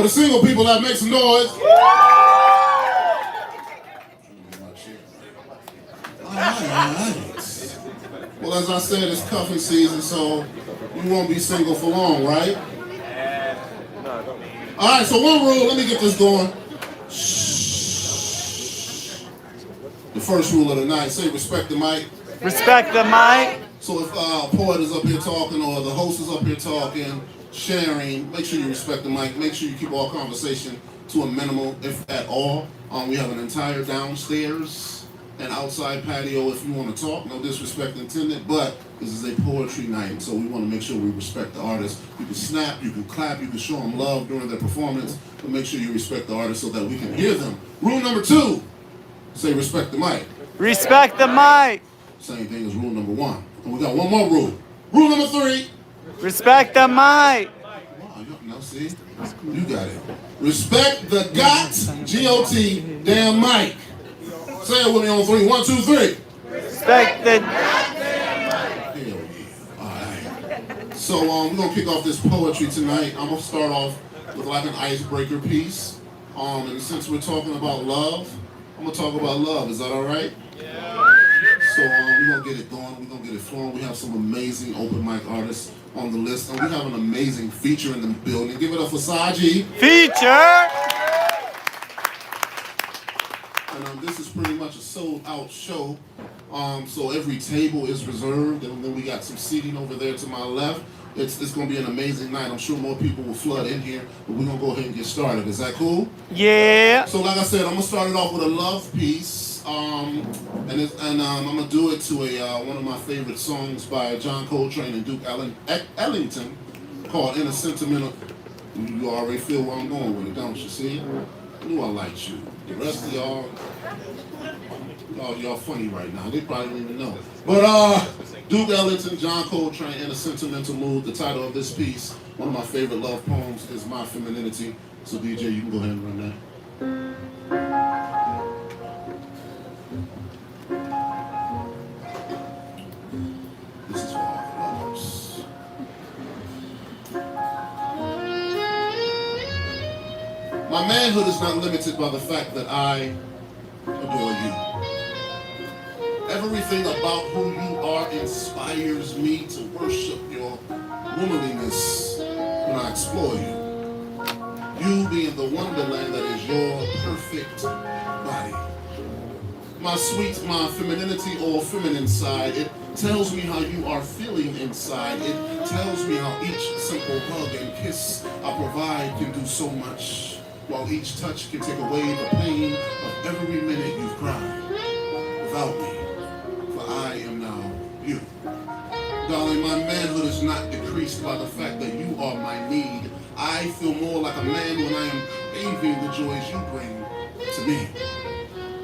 For the single people, that make some noise. Alright. Well, as I said, it's cuffing season, so you won't be single for long, right? Alright, so one rule, let me get this going. Shh. The first rule of the night, say respect the mic. Respect the mic. So if a poet is up here talking or the host is up here talking, sharing, make sure you respect the mic. Make sure you keep all conversation to a minimal, if at all. We have an entire downstairs and outside patio if you want to talk. No disrespect intended, but this is a poetry night, so we want to make sure we respect the artist. You can snap, you can clap, you can show them love during their performance, but make sure you respect the artist so that we can hear them. Rule number 2, say respect the mic. Respect the mic. Same thing as rule number 1. And we got one more rule. Rule number 3. Respect the mic. Wow, now see, you got it. Respect the G-O-T, damn mic. Say it with me on 3. 1, 2, 3. Respect the. Hell yeah. All right. So we're gonna kick off this poetry tonight. I'm gonna start off with like an icebreaker piece. And since we're talking about love, I'm gonna talk about love. Is that all right? Yeah. So we're gonna get it going. We're gonna get it flowing. We have some amazing open mic artists on the list, and we have an amazing feature in the building. Give it up for Saji. Feature. And this is pretty much a sold-out show. So every table is reserved, and then we got some seating over there to my left. It's going to be an amazing night. I'm sure more people will flood in here, but we're going to go ahead and get started. Is that cool? Yeah. So like I said, I'm going to start it off with a love piece. I'm going to do it to one of my favorite songs by John Coltrane and Duke Ellington called In a Sentimental. You already feel where I'm going with it, don't you? See? I knew I liked you. The rest of y'all funny right now. They probably don't even know. But Duke Ellington, John Coltrane, In a Sentimental Mood. The title of this piece, one of my favorite love poems, is My Femininity. So DJ, you can go ahead and run that. This is for all the lovers. My manhood is not limited by the fact that I adore you. Everything about who you are inspires me to worship your womanliness when I explore you. You being the wonderland that is your perfect body. My femininity or feminine side, it tells me how you are feeling inside. It tells me how each simple hug and kiss I provide can do so much, while each touch can take away the pain of every minute you've cried without me. I am now you. Darling, my manhood is not decreased by the fact that you are my need. I feel more like a man when I am craving the joys you bring to me.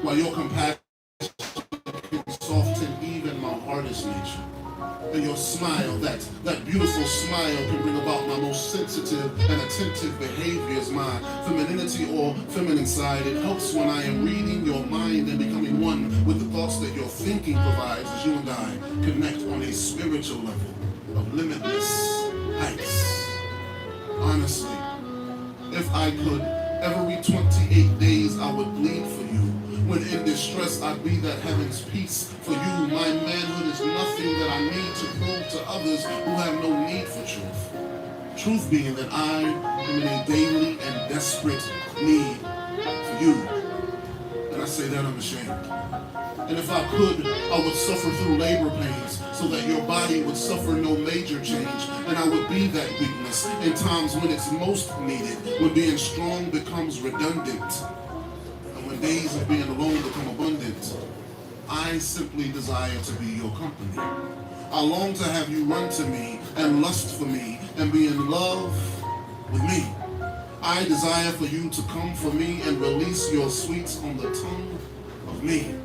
While your compassion can soften even my hardest nature. And your smile, that beautiful smile can bring about my most sensitive and attentive behaviors. My femininity or feminine side, it helps when I am reading your mind and becoming one with the thoughts that your thinking provides as you and I connect on a spiritual level of limitless heights. Honestly, if I could, every 28 days I would bleed for you. When in distress, I'd be that heaven's peace for you. My manhood is nothing that I need to prove to others who have no need for truth. Truth being that I am in a daily and desperate need for you. And I say that unashamed. And if I could, I would suffer through labor pains so that your body would suffer no major change. And I would be that weakness in times when it's most needed, when being strong becomes redundant. When days of being alone become abundant, I simply desire to be your company. I long to have you run to me and lust for me and be in love with me. I desire for you to come for me and release your sweets on the tongue of me.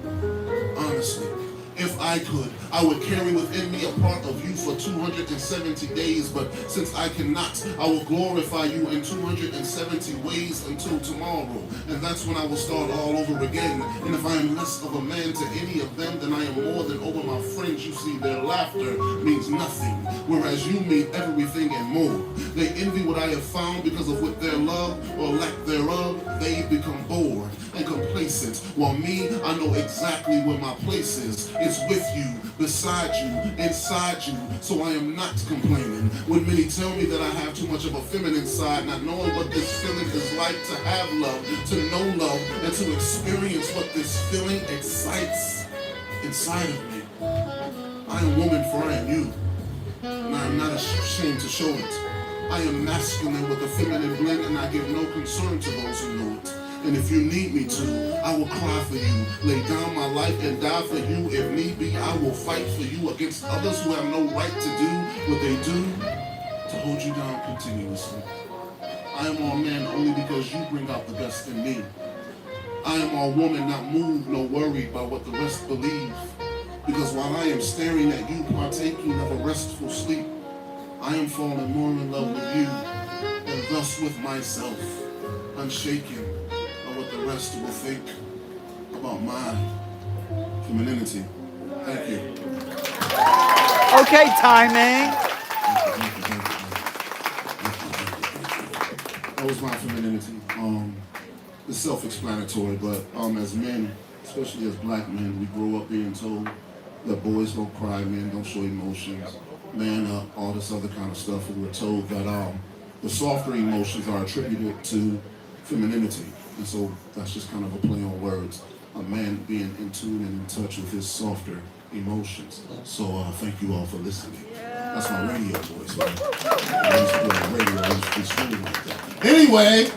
Honestly, if I could, I would carry within me a part of you for 270 days, but since I cannot, I will glorify you in 270 ways until tomorrow. And that's when I will start all over again. And if I am less of a man to any of them, then I am more than over my friends. You see, their laughter means nothing, whereas you mean everything and more. They envy what I have found because of what their love or lack thereof, they become bored and complacent. While me, I know exactly where my place is. It's with you, beside you, inside you, so I am not complaining. When many tell me that I have too much of a feminine side, not knowing what this feeling is like to have love, to know love, and to experience what this feeling excites inside of me. I am woman, for I am you, and I am not ashamed to show it. I am masculine with a feminine blend, and I give no concern to those who know it. And if you need me to, I will cry for you, lay down my life and die for you. If need be, I will fight for you against others who have no right to do what they do to hold you down continuously. I am all man only because you bring out the best in me. I am all woman, not moved nor worried by what the rest believe. Because while I am staring at you, partaking of a restful sleep, I am falling more in love with you, and thus with myself, unshaken by what the rest will think about my femininity. Thank you. Okay, timing. That was my femininity. It's self-explanatory, but as men, especially as black men, we grow up being told that boys don't cry, men don't show emotions, man up, all this other kind of stuff. And we're told that the softer emotions are attributed to femininity. And so that's just kind of a play on words. A man being in tune and in touch with his softer emotions. So thank you all for listening. That's my radio voice, man. I used to play on radio, I used to be screaming like that. Anyway,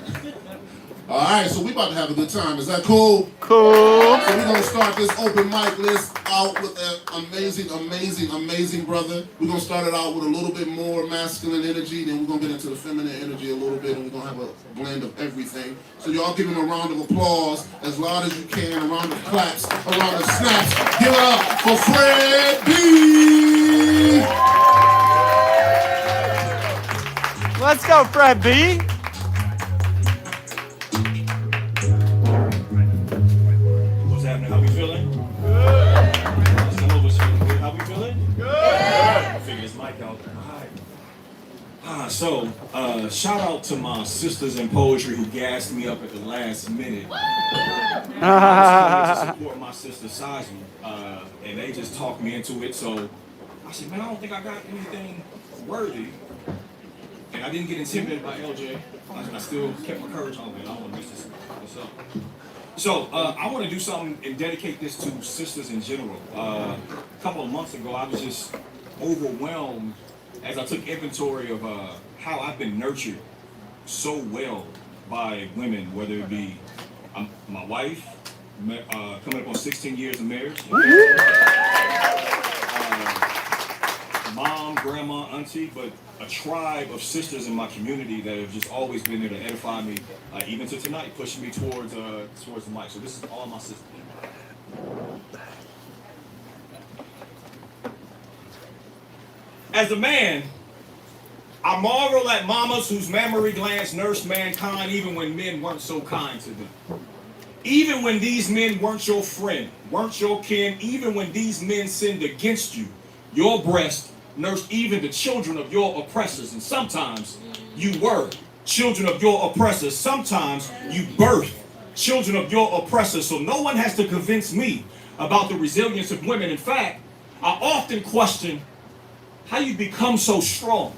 all right, so we about to have a good time. Is that cool? Cool. So we're going to start this open mic list out with an amazing brother. We're going to start it out with a little bit more masculine energy, then we're going to get into the feminine energy a little bit, and we're going to have a blend of everything. So y'all give him a round of applause as loud as you can, a round of claps, a round of snaps. Give it up for Fred B. Let's go, Fred B. How we feeling? Good. Some of us feeling good. How we feeling? Good. I figured this mic out. All right. So, shout out to my sisters in poetry who gassed me up at the last minute. I was to support my sister Saji, and they just talked me into it. So I said, man, I don't think I got anything worthy. And I didn't get intimidated by LJ. I still kept my courage on, man. I don't want to mess this up. So I want to do something and dedicate this to sisters in general. A couple of months ago, I was just overwhelmed as I took inventory of how I've been nurtured so well by women, whether it be my wife, coming up on 16 years of marriage, mom, grandma, auntie, but a tribe of sisters in my community that have just always been there to edify me, even to tonight, pushing me towards the mic. So this is all my sisters. As a man, I marvel at mamas whose mammary glands nursed mankind even when men weren't so kind to them. Even when these men weren't your friend, weren't your kin, even when these men sinned against you, your breast nursed even the children of your oppressors. And sometimes you were children of your oppressors. Sometimes you birthed children of your oppressors. So no one has to convince me about the resilience of women. In fact, I often question how you become so strong.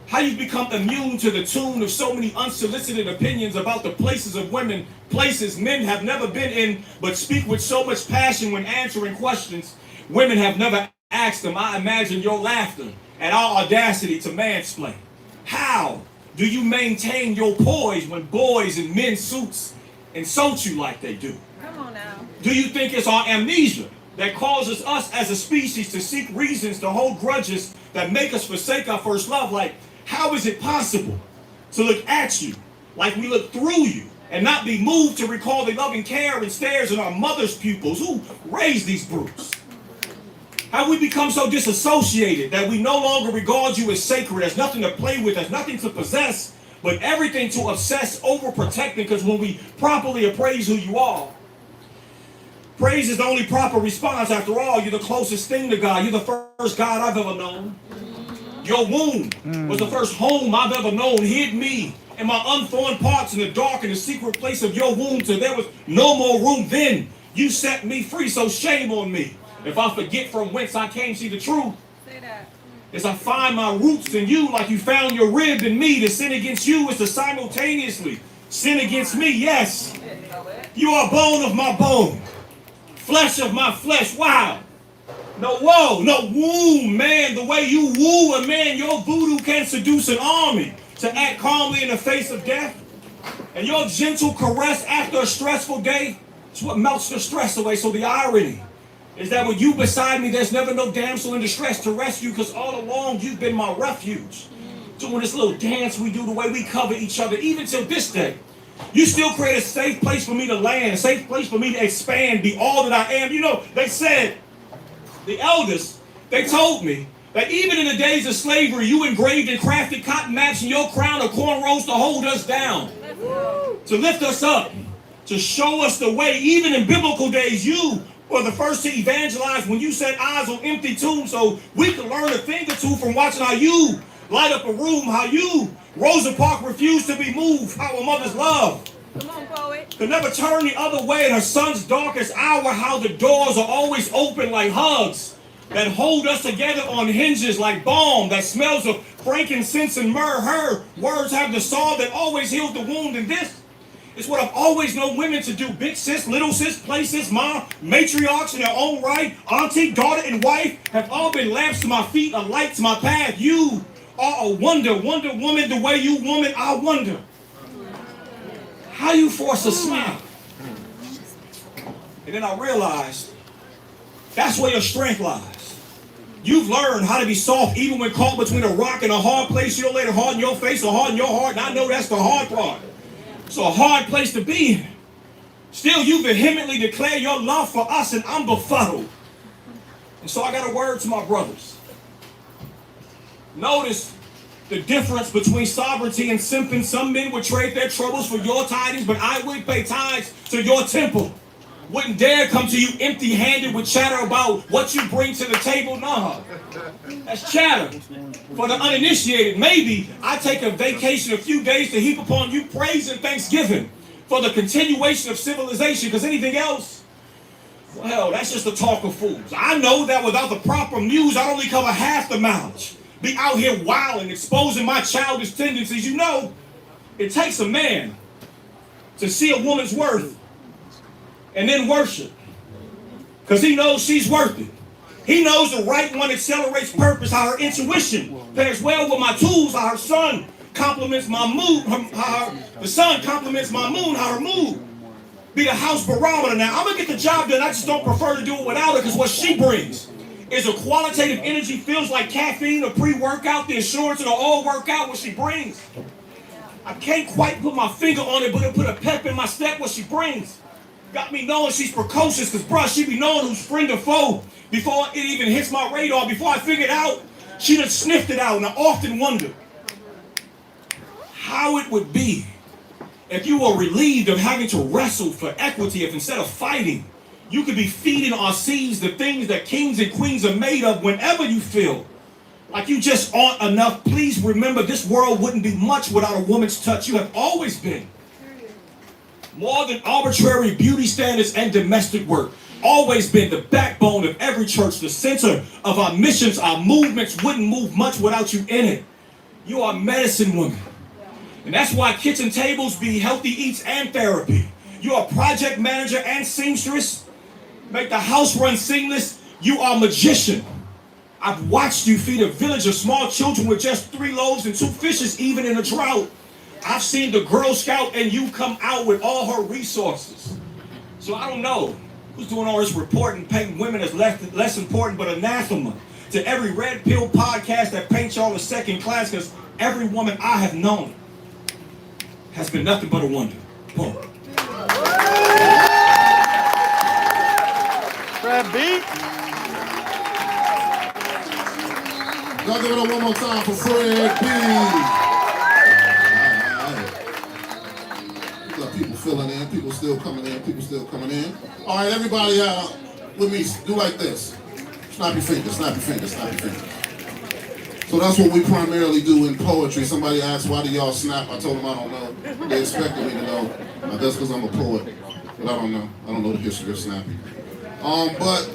How you become immune to the tune of so many unsolicited opinions about the places of women, places men have never been in, but speak with so much passion when answering questions women have never asked them. I imagine your laughter at our audacity to mansplain. How do you maintain your poise when boys in men's suits insult you like they do? Come on now. Do you think it's our amnesia that causes us as a species to seek reasons to hold grudges that make us forsake our first love? Like, how is it possible to look at you like we look through you and not be moved to recall the loving care and stares in our mother's pupils? Who raised these brutes? Have we become so disassociated that we no longer regard you as sacred, as nothing to play with, as nothing to possess, but everything to obsess over protecting? Because when we properly appraise who you are, praise is the only proper response. After all, you're the closest thing to God. You're the first God I've ever known. Your womb was the first home I've ever known. Hid me in my unformed parts in the dark and the secret place of your womb till there was no more room. Then you set me free, so shame on me if I forget from whence I came. See, the truth is I find my roots in you like you found your rib in me. To sin against you is to simultaneously sin against me. Yes, you are bone of my bone, flesh of my flesh. Wow. No whoa, no woo, man. The way you woo a man, your voodoo can seduce an army to act calmly in the face of death. And your gentle caress after a stressful day is what melts the stress away. So the irony is that with you beside me, there's never no damsel in distress to rescue, because all along you've been my refuge. Doing this little dance we do, the way we cover each other, even till this day, you still create a safe place for me to land, a safe place for me to expand, be all that I am. You know, they said, the elders, they told me that even in the days of slavery, you engraved and crafted cotton maps in your crown of cornrows to hold us down, to lift us up, to show us the way. Even in biblical days, you were the first to evangelize when you set eyes on empty tombs, so we could learn a thing or two from watching how you light up a room, how you, Rosa Parks, refused to be moved, how a mother's love Come on, poet. could never turn the other way in her son's darkest hour, how the doors are always open like hugs that hold us together on hinges like balm that smells of frankincense and myrrh. Her words have the salve that always heals the wound, and this is what I've always known women to do. Big sis, little sis, play sis, mom, matriarchs in their own right, auntie, daughter, and wife have all been lamps to my feet, a light to my path. You are a wonder, Wonder Woman, the way you woman, I wonder how you force a smile. And then I realized that's where your strength lies. You've learned how to be soft even when caught between a rock and a hard place. You don't let it hard in your face or hard in your heart, and I know that's the hard part. It's a hard place to be in. Still, you vehemently declare your love for us, and I'm befuddled. And so I got a word to my brothers. Notice the difference between sovereignty and simping. Some men would trade their troubles for your tidings, but I would pay tithes to your temple. Wouldn't dare come to you empty-handed with chatter about what you bring to the table. Nah, that's chatter for the uninitiated. Maybe I take a vacation a few days to heap upon you praise and thanksgiving for the continuation of civilization, because anything else, well, that's just the talk of fools. I know that without the proper muse, I'd only cover half the mileage. Be out here wilding, exposing my childish tendencies. You know, it takes a man to see a woman's worth and then worship, because he knows she's worth it. He knows the right one accelerates purpose, how her intuition pairs well with my tools, how her sun complements my mood, the sun complements my moon, how her mood be the house barometer. Now, I'm going to get the job done. I just don't prefer to do it without her, because what she brings is a qualitative energy, feels like caffeine, a pre-workout, the assurance of the all-workout, what she brings. I can't quite put my finger on it, but it put a pep in my step, what she brings. Got me knowing she's precocious, because, bruh, she be knowing who's friend or foe before it even hits my radar. Before I figure it out, she done sniffed it out, and I often wonder how it would be if you were relieved of having to wrestle for equity, if instead of fighting, you could be feeding our seeds the things that kings and queens are made of. Whenever you feel like you just aren't enough, please remember this world wouldn't be much without a woman's touch. You have always been more than arbitrary beauty standards and domestic work. Always been the backbone of every church, the center of our missions. Our movements wouldn't move much without you in it. You are a medicine woman. And that's why kitchen tables be healthy eats and therapy. You're a project manager and seamstress. Make the house run seamless. You are a magician. I've watched you feed a village of small children with just 3 loaves and 2 fishes, even in a drought. I've seen the Girl Scout and you come out with all her resources. So I don't know who's doing all this reporting, painting women as less important, but anathema to every red pill podcast that paints y'all as second class, because every woman I have known has been nothing but a wonder. Boom. Fred B. Y'all give it up one more time for Fred B. All right. People filling in, people still coming in, people still coming in. All right, everybody with me, do like this. Snap your fingers, snap your fingers, snap your fingers. So that's what we primarily do in poetry. Somebody asked, why do y'all snap? I told them I don't know. They expected me to know. I guess because I'm a poet. But I don't know. I don't know the history of snapping. But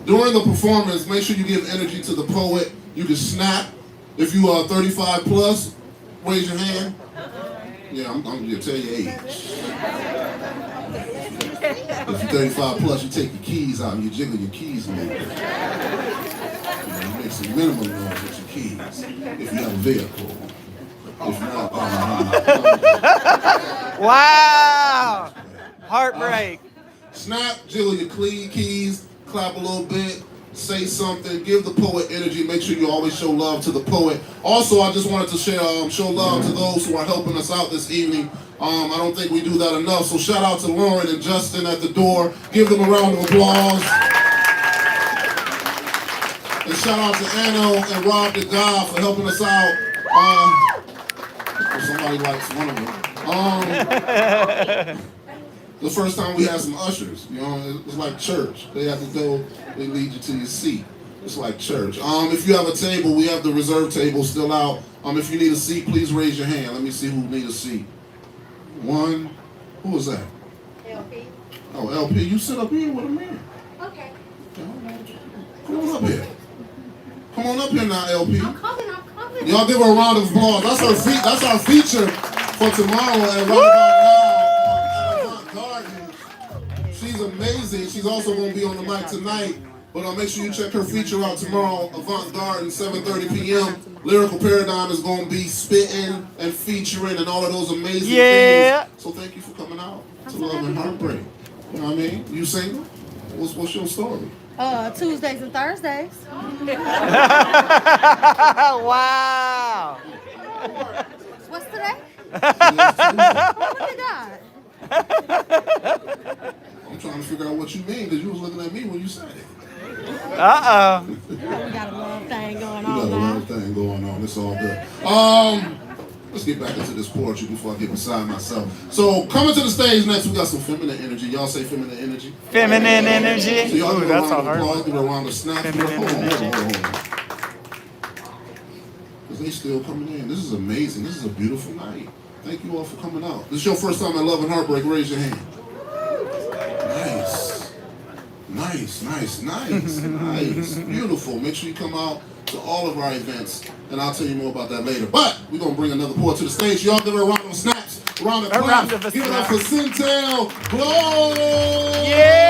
during the performance, make sure you give energy to the poet. You can snap. If you are 35 plus, raise your hand. Yeah, I'm going to tell your age. If you're 35 plus, you take your keys out and you jiggle your keys a little bit. You make some minimum noise with your keys. If you have a vehicle. If not, Wow! Heartbreak. Snap, jiggle your keys, clap a little bit, say something, give the poet energy. Make sure you always show love to the poet. Also, I just wanted to show love to those who are helping us out this evening. I don't think we do that enough. So shout out to Lauren and Justin at the door. Give them a round of applause. And shout out to Anno and Rob the God for helping us out. Somebody likes one of them. The first time we had some ushers, you know, it was like church. They have to go, they lead you to your seat. It's like church. If you have a table, we have the reserve table still out. If you need a seat, please raise your hand. Let me see who need a seat. One. Who was that? LP. Oh, LP, you sit up here with a man. Okay. Come on up here. Come on up here now, LP. I'm coming. Y'all give her a round of applause. That's our feature for tomorrow at right about now. Garden. She's amazing. She's also going to be on the mic tonight. But make sure you check her feature out tomorrow, Avant Garden, 7:30 p.m. Lyrical Paradigm is going to be spitting and featuring and all of those amazing things. So thank you for coming out to Love and Heartbreak. You know what I mean? You single? What's your story? Tuesdays and Thursdays. Wow. What's today? Look at God. I'm trying to figure out what you mean because you was looking at me when you said it. Uh-oh. We got a little thing going We got a on now. little thing going on. It's all good. Let's get back into this poetry before I get beside myself. So coming to the stage next, we got some feminine energy. Y'all say feminine energy? Feminine energy. So y'all Ooh, give a that's round a of hard applause, one. give a round of snaps. Feminine energy. Because they still coming in. This is amazing. This is a beautiful night. Thank you all for coming out. This is your first time at Love and Heartbreak. Raise your hand. Nice. Beautiful. Make sure you come out to all of our events, and I'll tell you more about that later. But we're going to bring another poet to the stage. Y'all give her a round of snaps, a round of claps. Give it up for Centel Glow. Yeah!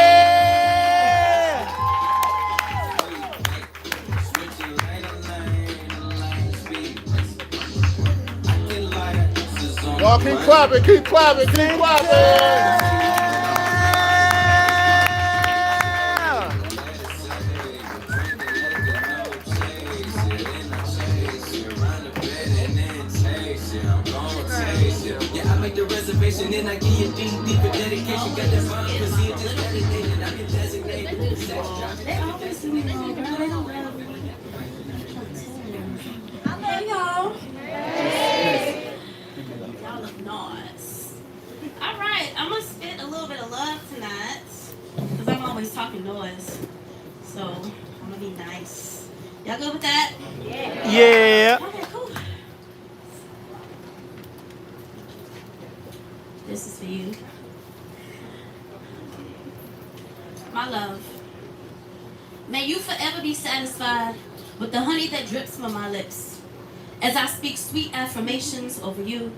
Y'all keep clapping. The reservation, then I give you deeper dedication. Got that mind, cause you just dedicated. I've been designated. Hey y'all. Hey. Y'all look nice. Alright, I'm gonna spit a little bit of love tonight. Cause I'm always talking noise. So I'm gonna be nice. Y'all good with that? Yeah. Okay, cool. This is for you. My love. May you forever be satisfied with the honey that drips from my lips. As I speak sweet affirmations over you,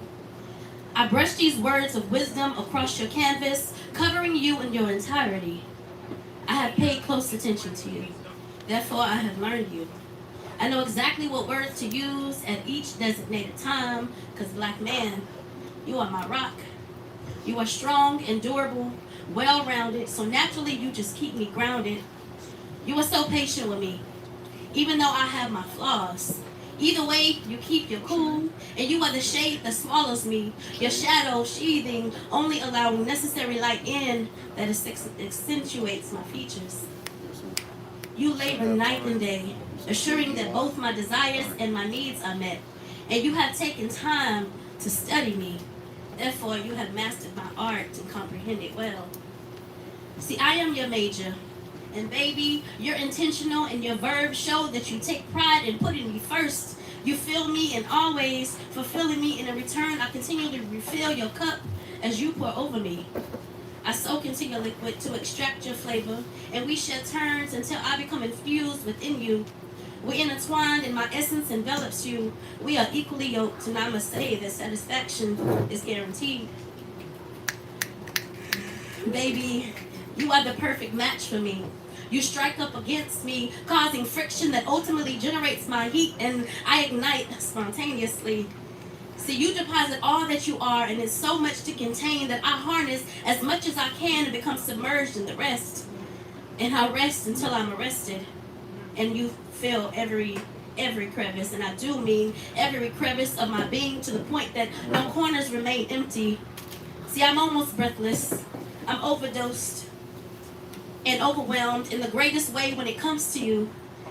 I brush these words of wisdom across your canvas, covering you in your entirety. I have paid close attention to you. Therefore, I have learned you. I know exactly what words to use at each designated time, because Black man, you are my rock. You are strong and durable, well-rounded, so naturally you just keep me grounded. You are so patient with me, even though I have my flaws. Either way, you keep your cool, and you are the shade that swallows me, your shadow sheathing, only allowing necessary light in that accentuates my features. You labor night and day, assuring that both my desires and my needs are met. And you have taken time to study me. Therefore, you have mastered my art and comprehend it well. See, I am your major. And baby, you're intentional and your verbs show that you take pride in putting me first. You fill me and always fulfilling me, and in return, I continue to refill your cup as you pour over me. I soak into your liquid to extract your flavor, and we shed turns until I become infused within you. We intertwined and my essence envelops you. We are equally yoked, and I must say that satisfaction is guaranteed. Baby, you are the perfect match for me. You strike up against me, causing friction that ultimately generates my heat, and I ignite spontaneously. See, you deposit all that you are, and it's so much to contain that I harness as much as I can and become submerged in the rest. And I rest until I'm arrested. And you fill every crevice, and I do mean every crevice of my being, to the point that no corners remain empty. See, I'm almost breathless. I'm overdosed and overwhelmed in the greatest way when it comes to you.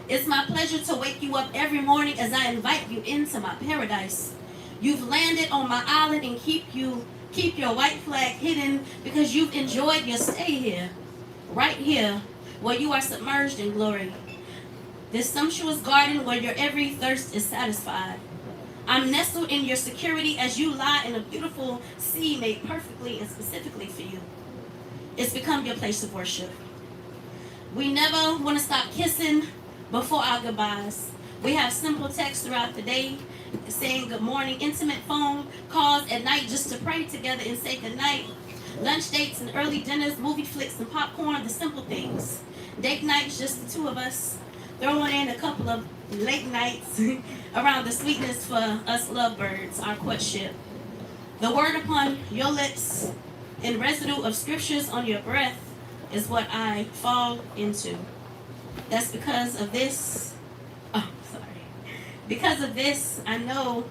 It's my pleasure to wake you up every morning as I invite you into my paradise. You've landed on my island and keep your white flag hidden because you've enjoyed your stay here. Right here, where you are submerged in glory. This sumptuous garden where your every thirst is satisfied. I'm nestled in your security as you lie in a beautiful sea made perfectly and specifically for you. It's become your place of worship. We never want to stop kissing before our goodbyes. We have simple texts throughout the day, saying good morning, intimate phone calls at night just to pray together and say good night. Lunch dates and early dinners, movie flicks and popcorn, the simple things. Date nights, just the two of us. Throwing in a couple of late nights around the sweetness for us lovebirds, our courtship. The word upon your lips and residue of scriptures on your breath is what I fall into. That's because of this. Oh, sorry. Because of this, I know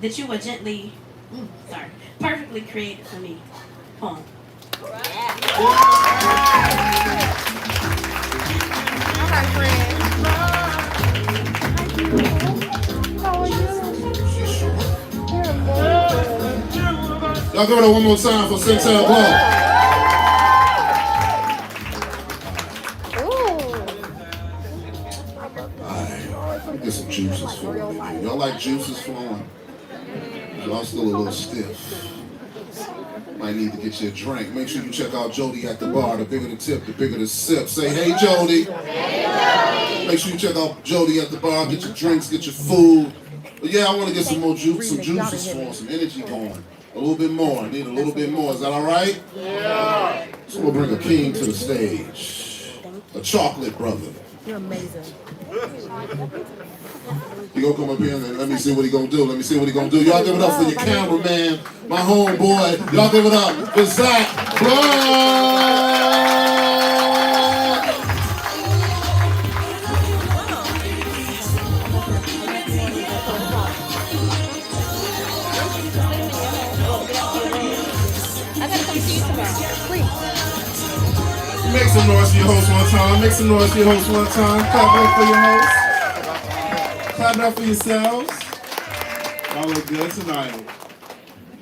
that you were perfectly created for me. Poem. All right, friend. How are you? Y'all give it up one more time for Centel Blow. Get some juices flowing in here. Y'all like juices flowing? Y'all still a little stiff. Might need to get you a drink. Make sure you check out Jody at the bar. The bigger the tip, the bigger the sip. Say, hey, Jody. Hey, Jody. Make sure you check out Jody at the bar. Get your drinks, get your food. But yeah, I want to get some more juice, some juices flowing, some energy going. A little bit more. I need a little bit more. Is that all right? Yeah. So we'll bring a king to the stage. A chocolate brother. You're amazing. He gonna come up here and let me see what he gonna do. Let me see what he gonna do. Y'all give it up for your cameraman, my homeboy. Y'all give it up for Zach Blood. I gotta come see you tomorrow. Please. Make some noise for your host one time. Make some noise for your host one time. Clap it up for your host. Clap it up for yourselves. Y'all look good tonight.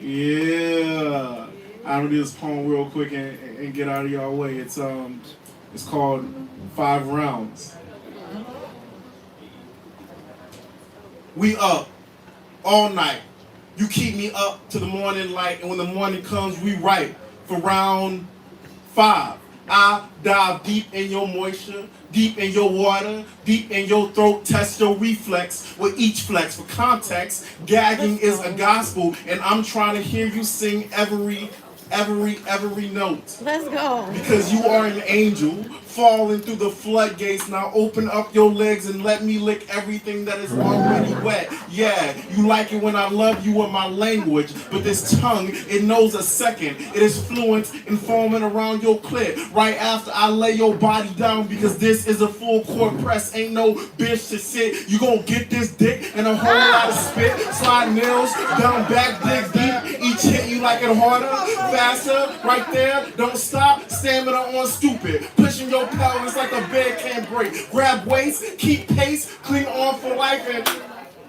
Yeah. I'm gonna do this poem real quick and get out of y'all way. It's called 5 Rounds. We up all night. You keep me up to the morning light, and when the morning comes, we write for round 5. I dive deep in your moisture, deep in your water, deep in your throat, test your reflex with each flex. For context, gagging is a gospel, and I'm trying to hear you sing every note. Let's go. Because you are an angel falling through the floodgates. Now open up your legs and let me lick everything that is already wet. Yeah, you like it when I love you in my language, but this tongue, it knows a second. It is fluent in forming around your clit right after I lay your body down, because this is a full court press. Ain't no bitch to sit. You gon' get this dick and a whole lot of spit. Slide nails down back, dig deep. Each Each hit you like it harder, faster, right there. Don't stop, stamina on stupid. Pushing your pelvis like a bed can't break. Grab weights, keep pace, cling on for life, and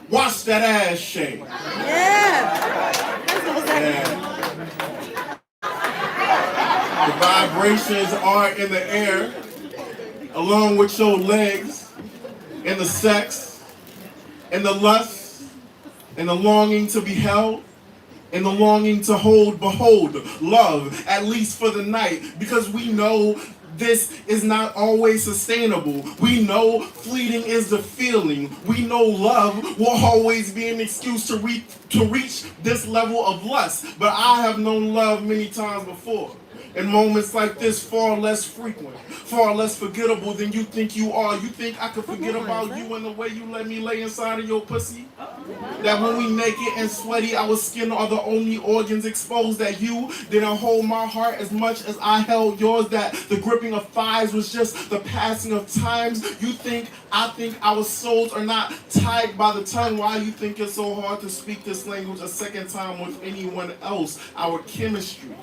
watch that ass shake. Yeah. The vibrations are in the air, along with your legs, and the sex, and the lust, and the longing to be held, and the longing to behold, love, at least for the night, because we know this is not always sustainable. We know fleeting is the feeling. We know love will always be an excuse to reach this level of lust. But I have known love many times before. In moments like this, far less frequent, far less forgettable than you think you are. You think I could forget about you and the way you let me lay inside of your pussy? That when we naked and sweaty, our skin are the only organs exposed, that you didn't hold my heart as much as I held yours, that the gripping of thighs was just the passing of times. I think our souls are not tied by the tongue. Why you think it's so hard to speak this language a second time with anyone else? Our chemistry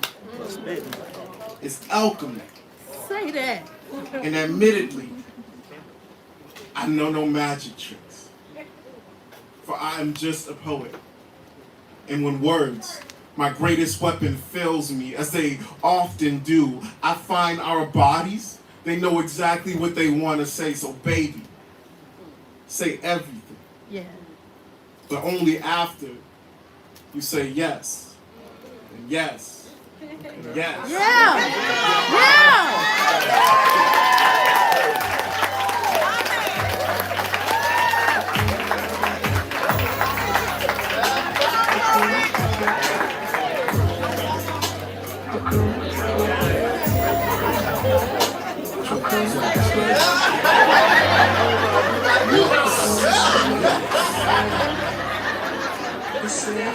is alchemy. Say that. And admittedly, I know no magic tricks. For I am just a poet. And when words, my greatest weapon, fails me, as they often do, I find our bodies, they know exactly what they want to say. So baby, say everything. Yeah. But only after you say yes, and yes, and yes. Yeah.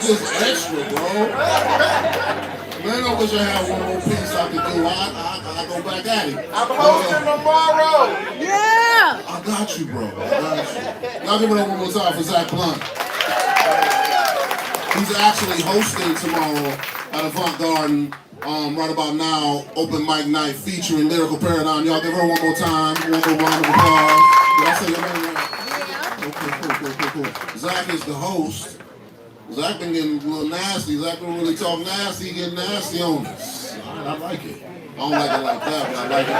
Just extra, bro. Man, I wish I had one more piece I could do. I go back at it. I'm hosting tomorrow. Yeah. I got you, bro. I got you. Y'all give it up one more time for Zach Blunt. He's actually hosting tomorrow at Avant Garden. Right about now, open mic night featuring Lyrical Paradigm. Y'all give her one more time. One more round of applause. Y'all say your name right? Yeah. Okay, cool. Zach is the host. Zach been getting a little nasty. Zach don't really talk nasty, he getting nasty on us. I like it. I don't like it like that, but I like it.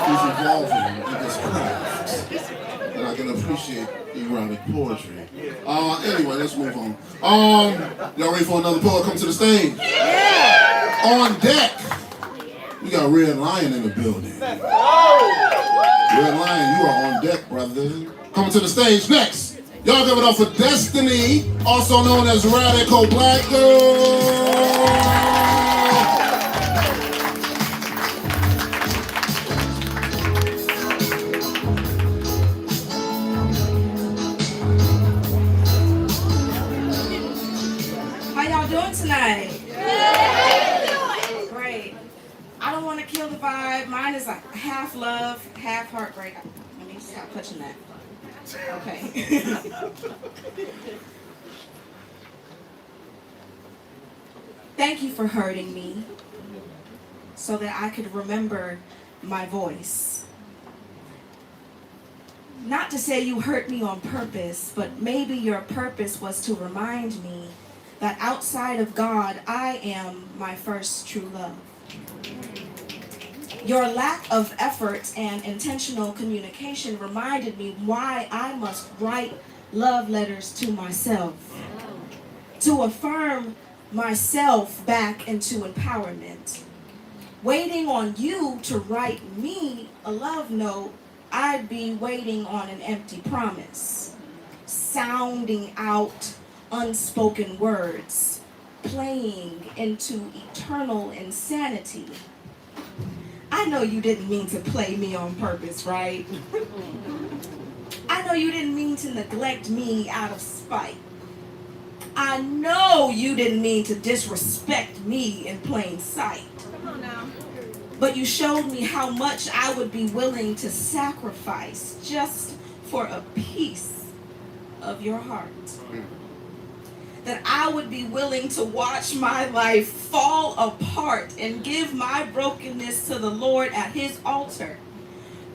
He's evolving in his craft. And I can appreciate erotic poetry. Anyway, let's move on. Y'all ready for another poet come to the stage? Yeah. On deck, we got Red Lion in the building. Red Lion, you are on deck, brother. Coming to the stage next. Y'all give it up for Destiny, also known as Radical Black Girl. How y'all doing tonight? Great. I don't want to kill the vibe. Mine is like half love, half heartbreak. Let me stop touching that. Okay. Thank you for hurting me so that I could remember my voice. Not to say you hurt me on purpose, but maybe your purpose was to remind me that outside of God, I am my first true love. Your lack of effort and intentional communication reminded me why I must write love letters to myself, to affirm myself back into empowerment. Waiting on you to write me a love note, I'd be waiting on an empty promise, sounding out unspoken words, playing into eternal insanity. I know you didn't mean to play me on purpose, right? I know you didn't mean to neglect me out of spite. I know you didn't mean to disrespect me in plain sight. Come on now. But you showed me how much I would be willing to sacrifice just for a piece of your heart. that I would be willing to watch my life fall apart and give my brokenness to the Lord at his altar.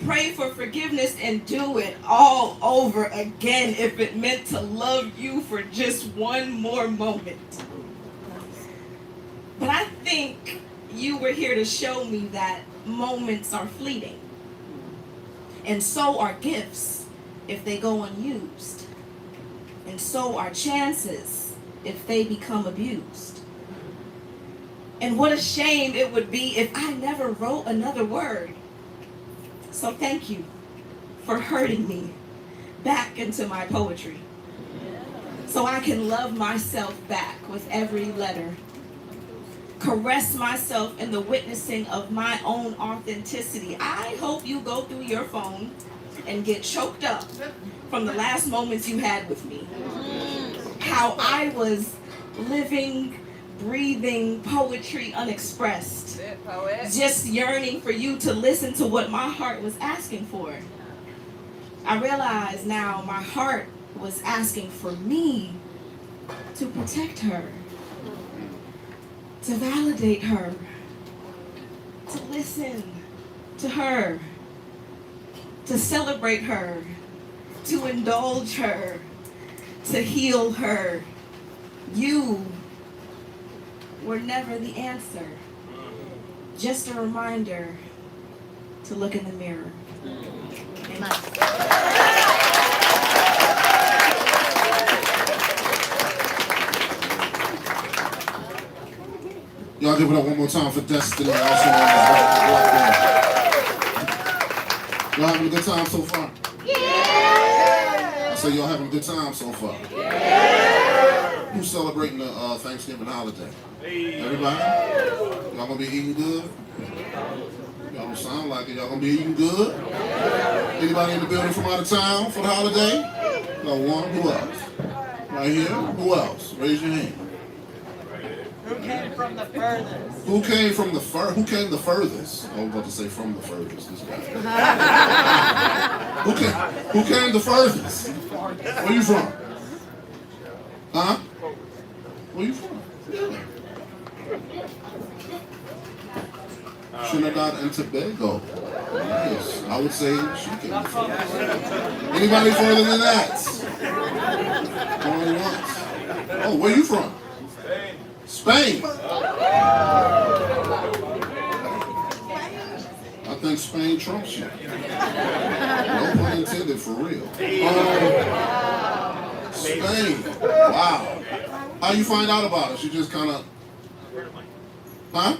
Pray for forgiveness and do it all over again if it meant to love you for just one more moment. But I think you were here to show me that moments are fleeting. And so are gifts if they go unused. And so are chances if they become abused. And what a shame it would be if I never wrote another word. So thank you for hurting me back into my poetry, so I can love myself back with every letter. Caress myself in the witnessing of my own authenticity. I hope you go through your phone and get choked up from the last moments you had with me. How I was living, breathing poetry unexpressed. Just yearning for you to listen to what my heart was asking for. I realize now my heart was asking for me to protect her, to validate her, to listen to her, to celebrate her, to indulge her, to heal her. You were never the answer. Just a reminder to look in the mirror. Y'all give it up one more time for Destiny, also known as Black Girl. Y'all having a good time so far? Yeah! I say y'all having a good time so far? Yeah! Who's celebrating the Thanksgiving holiday? Everybody? Y'all gonna be eating good? Y'all don't sound like it. Y'all gonna be eating good? Anybody in the building from out of town for the holiday? Got one. Who else? Right here. Who else? Raise your hand. Who came from the furthest? Who came from the Who came the furthest? I was about to say from the furthest. This guy. Who came the furthest? Where you from? Huh? Where you from? Yeah. Trinidad and Tobago. Yes, I would say she came furthest. Anybody further than that? Only once. Oh, where you from? Spain. I think Spain trumps you. No pun intended, for real. Spain. Wow. How you find out about it? You just kind of... Huh?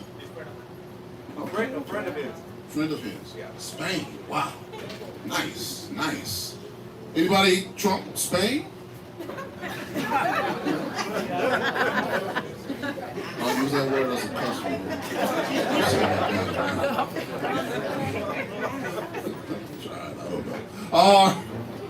A friend of his. Friend of his. Spain. Wow. Nice. Nice. Anybody trump Spain? I'll use that word as a cuss word. I don't know.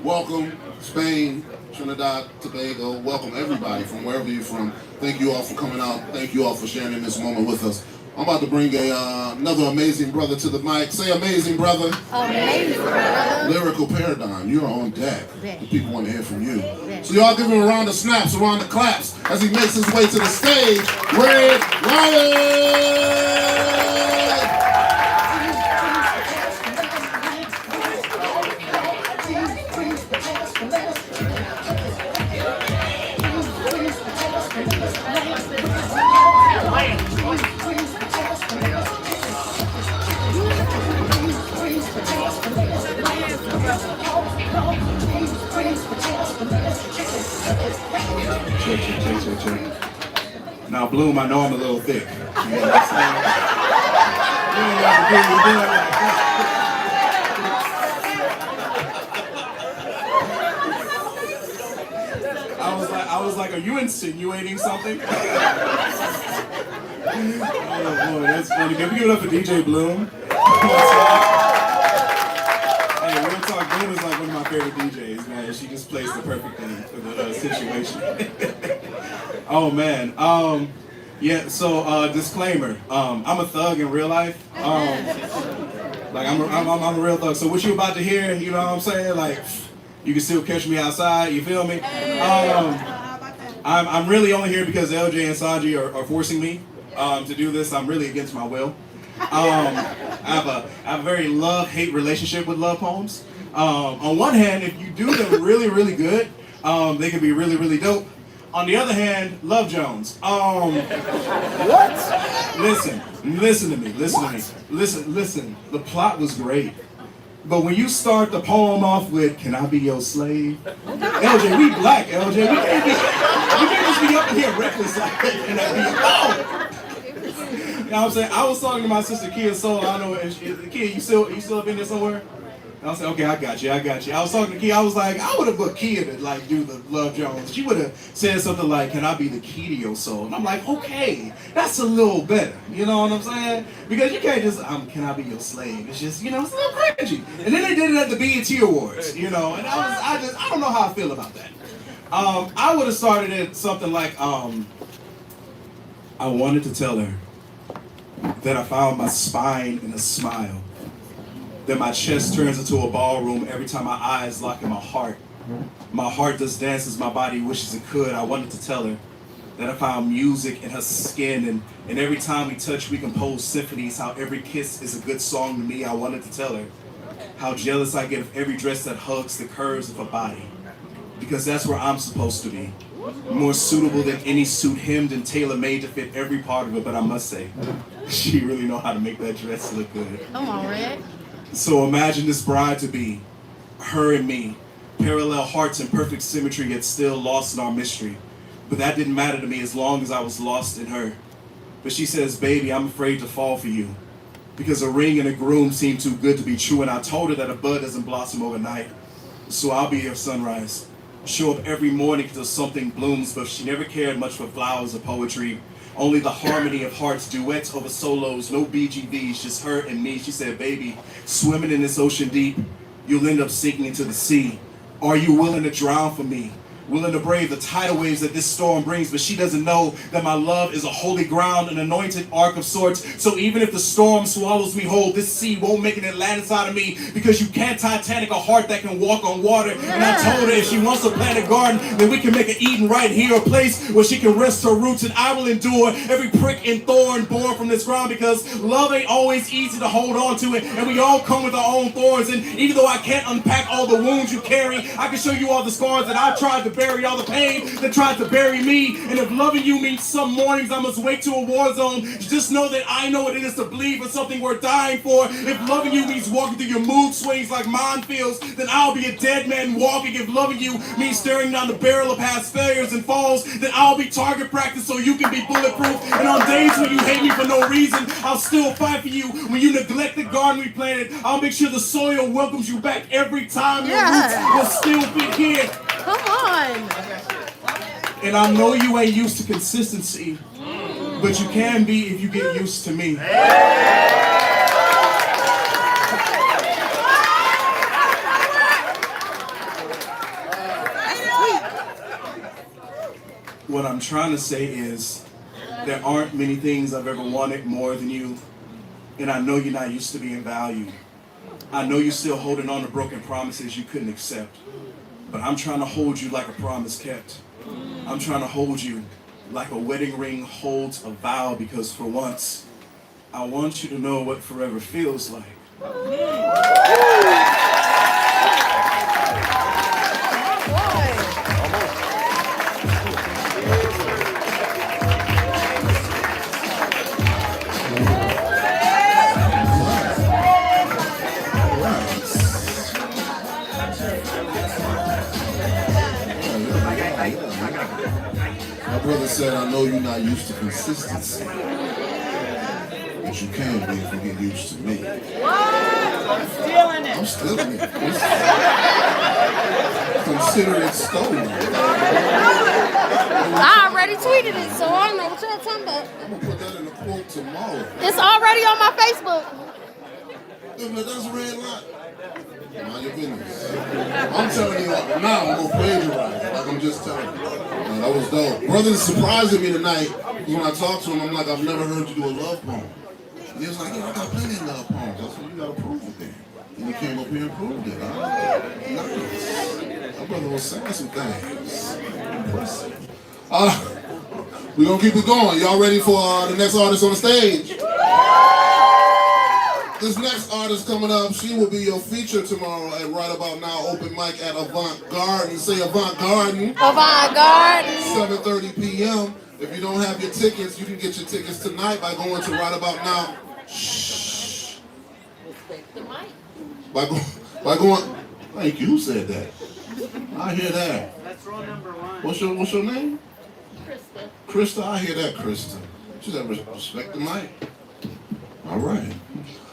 Welcome, Spain, Trinidad, Tobago. Welcome everybody from wherever you're from. Thank you all for coming out. Thank you all for sharing this moment with us. I'm about to bring another amazing brother to the mic. Say amazing brother. Amazing brother. Lyrical Paradigm, you're on deck. The people want to hear from you. So y'all give him a round of snaps, a round of claps as he makes his way to the stage. Red Ryan! Now, Bloom, I know I'm a little thick. You know what I'm saying? I was like, are you insinuating something? Oh boy, that's funny. Can we give it up for DJ Bloom? Hey, real talk, Bloom is like one of my favorite DJs, man. She just plays the perfect thing for the situation. Oh man, yeah. So disclaimer, I'm a thug in real life. Like I'm a real thug. So what you about to hear, you know what I'm saying? Like you can still catch me outside. You feel me? I'm really only here because LJ and Sanji are forcing me to do this. I'm really against my will. I have a very love-hate relationship with love poems. On one hand, if you do them really, really good, they can be really, really dope. On the other hand, Love Jones. What? Listen to me. Listen. The plot was great. But when you start the poem off with, "Can I be your slave?" LJ, we black, LJ. We can't just be up in here reckless like that. Can I be your... You know what I'm saying? I was talking to my sister Kia Soul. I don't know if Kia, you still up in there somewhere? And I was like, okay, I got you. I was talking to Kia. I was like, I would have booked Kia to like do the Love Jones. She would have said something like, "Can I be the key to your soul?" And I'm like, okay, that's a little better. You know what I'm saying? Because you can't just, "Can I be your slave?" It's just, it's a little cringy. And then they did it at the BET Awards, and I don't know how I feel about that. I would have started it something like, I wanted to tell her that I found my spine in a smile, that my chest turns into a ballroom every time my eyes lock in my heart. My heart just dances, my body wishes it could. I wanted to tell her that I found music in her skin, and every time we touch, we compose symphonies, how every kiss is a good song to me. I wanted to tell her how jealous I get of every dress that hugs the curves of her body, because that's where I'm supposed to be. More suitable than any suit, hemmed and tailor-made to fit every part of it, but I must say, she really know how to make that dress look good. Come on, Red. So imagine this bride-to-be, her and me, parallel hearts in perfect symmetry, yet still lost in our mystery. But that didn't matter to me as long as I was lost in her. But she says, "Baby, I'm afraid to fall for you, because a ring and a groom seem too good to be true." And I told her that a bud doesn't blossom overnight, so I'll be your sunrise. Show up every morning till something blooms, but she never cared much for flowers or poetry. Only the harmony of hearts, duets over solos, no BGVs, just her and me. She said, "Baby, swimming in this ocean deep, you'll end up sinking into the sea. Are you willing to drown for me? Willing to brave the tidal waves that this storm brings?" But she doesn't know that my love is a holy ground, an anointed ark of sorts. So even if the storm swallows me whole, this sea won't make an Atlantis out of me, because you can't Titanic a heart that can walk on water. And I told her if she wants to plant a garden, then we can make an Eden right here, a place where she can rest her roots, and I will endure every prick and thorn born from this ground, because love ain't always easy to hold on to, and we all come with our own thorns. And even though I can't unpack all the wounds you carry, I can show you all the scars that I've tried to bury, all the pain that tried to bury me. And if loving you means some mornings I must wake to a war zone, just know that I know what it is to bleed for something worth dying for. If loving you means walking through your mood swings like minefields, then I'll be a dead man walking. If loving you means staring down the barrel of past failures and falls, then I'll be target practice so you can be bulletproof. And on days when you hate me for no reason, I'll still fight for you. When you neglect the garden we planted, I'll make sure the soil welcomes you back every time. Your roots will still fit here. Come on. And I know you ain't used to consistency, but you can be if you get used to me. What I'm trying to say is, there aren't many things I've ever wanted more than you, and I know you're not used to being valued. I know you're still holding on to broken promises you couldn't accept, but I'm trying to hold you like a promise kept. I'm trying to hold you like a wedding ring holds a vow, because for once, I want you to know what forever feels like. My brother said, "I know you're not used to consistency, but you can be if you get used to me." I'm stealing it. I'm stealing it. Consider it stolen. I already tweeted it, so I don't know what y'all talking about. I'm gonna put that in the quote tomorrow. It's already on my Facebook. That's a red light. Mind your business. I'm telling you now, I'm gonna plagiarize it, like I'm just telling you. Man, that was dope. Brother's surprising me tonight, because when I talked to him, I'm like, "I've never heard you do a love poem." And he was like, "Yeah, I got plenty of love poems." I said, "You gotta prove it then." And he came up here and proved it. Nice. My brother was saying some things. Impressive. We're going to keep it going. Y'all ready for the next artist on the stage? This next artist coming up, she will be your feature tomorrow at Right About Now open mic at Avant Garden. Say Avant Garden. Avant Garden. 7:30 p.m. If you don't have your tickets, you can get your tickets tonight by going to Right About Now. Shh. By going. Thank you. Who said that? I hear that. That's rule number one. What's your name? Krista. Krista, I hear that, Krista. She said respect the mic. All right.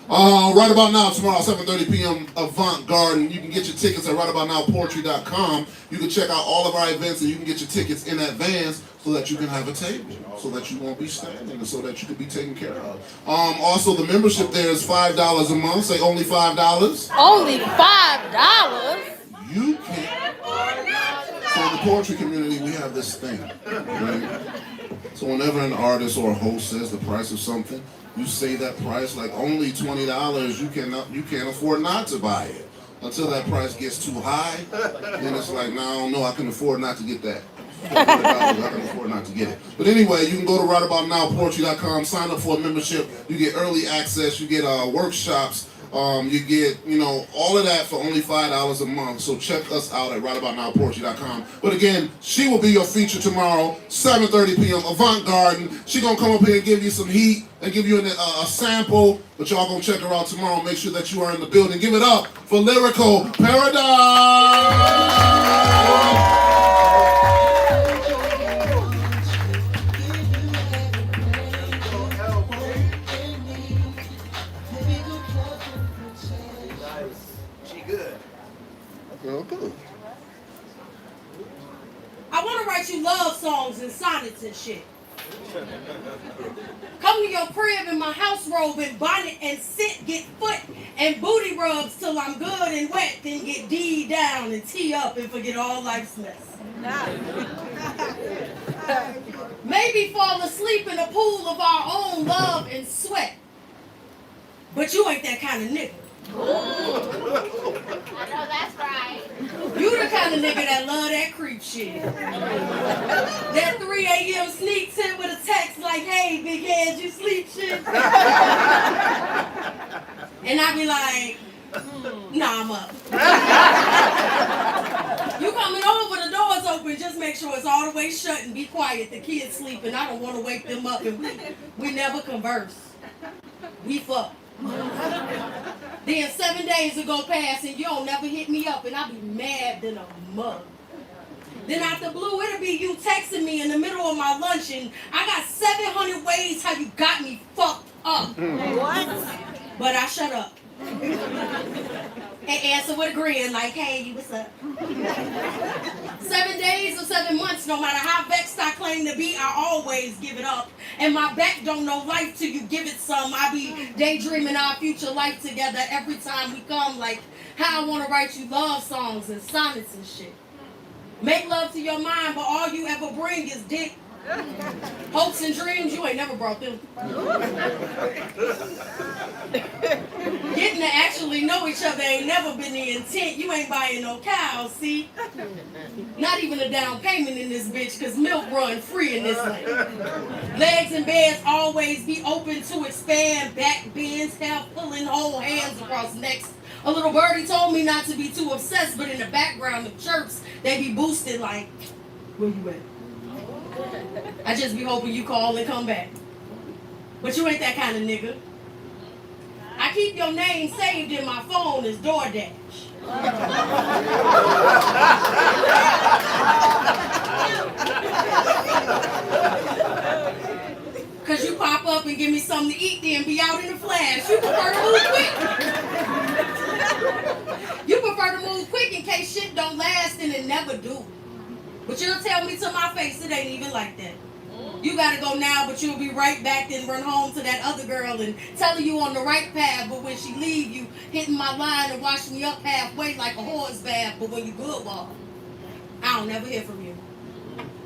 Right about now, tomorrow, 7:30 p.m., Avant Garden. You can get your tickets at rightaboutnowpoetry.com. You can check out all of our events and you can get your tickets in advance so that you can have a table, so that you won't be standing, and so that you can be taken care of. Also, the membership there is $5 a month. Say only $5. Only $5? You can. So in the poetry community, we have this thing, right? So whenever an artist or a host says the price of something, you say that price like only $20. You can't afford not to buy it until that price gets too high. Then it's like, no, I don't know. I can afford not to get that. $40, I can afford not to get it. But anyway, you can go to rightaboutnowpoetry.com, sign up for a membership. You get early access. You get workshops. You get, all of that for only $5 a month. So check us out at rightaboutnowpoetry.com. But again, she will be your feature tomorrow, 7:30 p.m., Avant Garden. She going to come up here and give you some heat and give you a sample. But y'all going to check her out tomorrow. Make sure that you are in the building. Give it up for Lyrical Paradise. Good. I want to write you love songs and sonnets and shit. Come to your crib in my house robe and bonnet and sit, get foot and booty rubs till I'm good and wet, then get D down and tee up and forget all life's mess. Maybe fall asleep in a pool of our own love and sweat. But you ain't that kind of nigga. I know that's right. You the kind of nigga that love that creep shit. That 3 a.m. sneak in with a text like, hey, big head, you sleep shit? And I be like, nah, I'm up. You coming over, the door's open, just make sure it's all the way shut and be quiet. The kids sleeping, I don't want to wake them up, and we never converse. We fuck. Then 7 days will go past and you don't never hit me up and I'll be mad than a mug. Then out the blue, it'll be you texting me in the middle of my lunch and I got 700 ways how you got me fucked up. What? But I shut up. And answer with a grin like, hey, what's up? 7 days or 7 months, no matter how vexed I claim to be, I always give it up. And my back don't know life till you give it some. I be daydreaming our future life together every time we come, like how I want to write you love songs and sonnets and shit. Make love to your mind, but all you ever bring is dick. Hopes and dreams, you ain't never brought them. Getting to actually know each other ain't never been the intent. You ain't buying no cows, see? Not even a down payment in this bitch, cause milk run free in this land. Legs and beds always be open to expand. Back bends, half pulling whole hands across necks. A little birdie told me not to be too obsessed, but in the background of chirps, they be boosted like, where you at? I just be hoping you call and come back. But you ain't that kind of nigga. I keep your name saved in my phone as DoorDash. Cause you pop up and give me something to eat then be out in a flash. You prefer to move quick. You prefer to move quick in case shit don't last and it never do. But you'll tell me to my face it ain't even like that. You gotta go now, but you'll be right back then run home to that other girl and telling you on the right path, but when she leave you, hitting my line and washing me up halfway like a horse bath, but when you good walk, I don't never hear from you.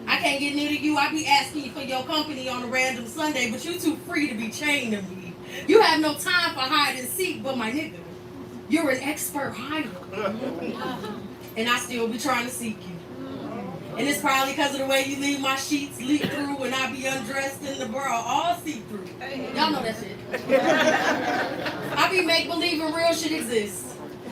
I can't get near to you, I be asking you for your company on a random Sunday, but you too free to be chained to me. You have no time for hide and seek, but my nigga, you're an expert hider. And I still be trying to seek you. And it's probably because of the way you leave my sheets leak through when I be undressed in the bra, all see through. Y'all know that shit. I be make believe and real shit exists.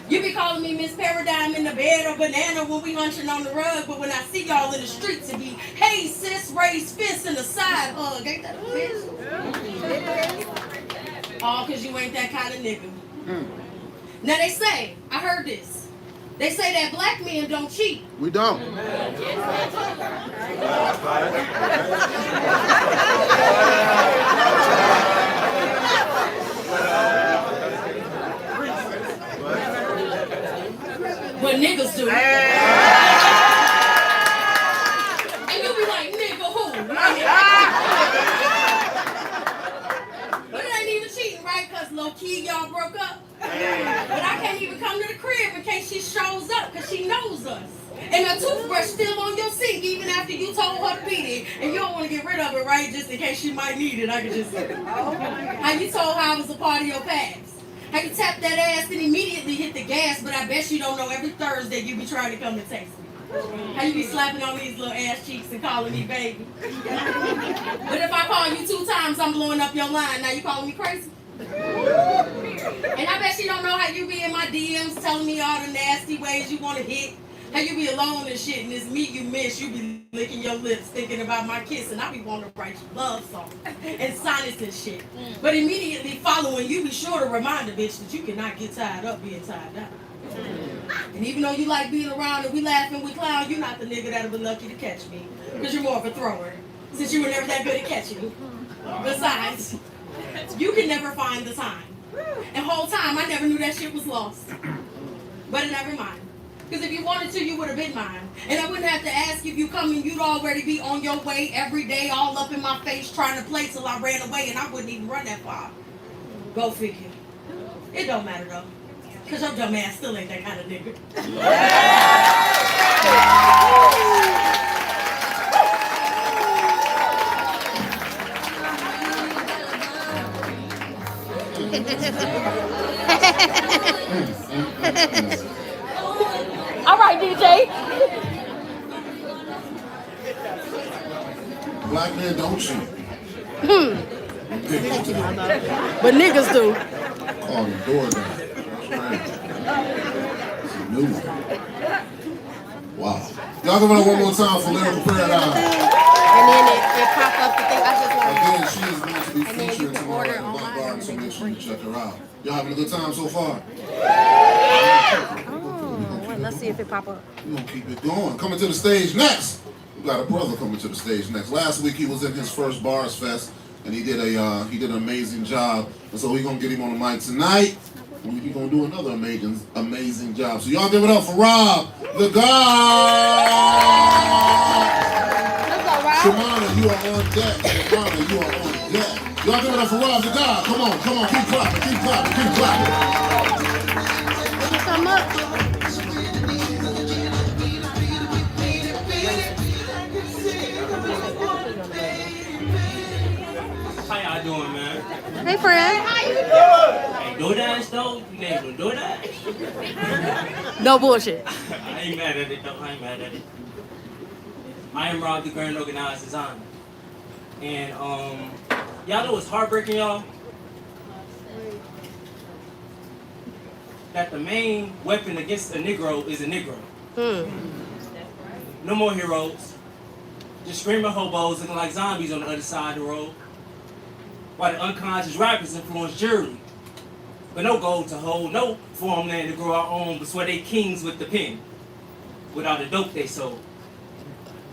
You be calling me Miss Paradigm in the bed or banana when we hunching on the rug, but when I see y'all in the streets, it be, hey sis, raise fists and a side hug. Ain't that a bitch? All because you ain't that kind of nigga. Now they say, I heard this. They say that black men don't cheat. We don't. But niggas do. And you be like, nigga who? But it ain't even cheating, right? Because low key y'all broke up. But I can't even come to the crib in case she shows up because she knows us. And her toothbrush still on your sink even after you told her to beat it. And you don't want to get rid of it, right? Just in case she might need it. I could just say. How you told her I was a part of your past. How you tap that ass and immediately hit the gas, but I bet you don't know every Thursday you be trying to come and text me. How you be slapping on these little ass cheeks and calling me baby. But if I call you 2 times, I'm blowing up your line. Now you calling me crazy? And I bet you don't know how you be in my DMs telling me all the nasty ways you want to hit. How you be alone and shit, and this meat you miss, you be licking your lips thinking about my kiss, and I be wanting to write you love songs and sonnets and shit. But immediately following, you be sure to remind a bitch that you cannot get tied up being tied down. And even though you like being around and we laugh and we clown, you're not the nigga that'll be lucky to catch me. Because you're more of a thrower, since you were never that good at catching me. Besides, you can never find the time. And whole time, I never knew that shit was lost. But never mind. Because if you wanted to, you would have been mine. And I wouldn't have to ask if you coming. You'd already be on your way every day, all up in my face, trying to play till I ran away, and I wouldn't even run that far. Go figure. It don't matter, though. Because your dumb ass still ain't that kind of nigga. All right, DJ. Black men don't cheat. But niggas do. Call the door down. It's a new one. Wow. Y'all give it up one more time for Lyrical Paradigm. And then it pop up the thing. I just want Again, she is going to be And then you featuring can tomorrow order at the Black online Garden, and so they make can sure you bring check her out. Y'all having a good time so far? Wait, let's see if it pop up. We're going to keep it going. Coming to the stage next. We got a brother coming to the stage next. Last week he was in his first Bars Fest, and he did an amazing job. And so we're going to get him on the mic tonight. And we're going to do another amazing job. So y'all give it up for Rob, the God. Shamana, you are on deck. Shamana, you are on deck. Y'all give it up for Rob, the God. Come on, keep clapping, keep clapping, keep clapping. Come up. How y'all doing, man? Hey, friend. Hey, DoorDash though? You guys doing DoorDash? No bullshit. I ain't mad at it though. I ain't mad at it. I am Rob, the Grand Organized Designer. And y'all know what's heartbreaking, y'all? That the main weapon against a Negro is a Negro. No more heroes. Just screaming hobos looking like zombies on the other side of the road. While the unconscious rappers influence jury. But no gold to hold, no farmland to grow our own, but swear they kings with the pen. Without the dope they sold.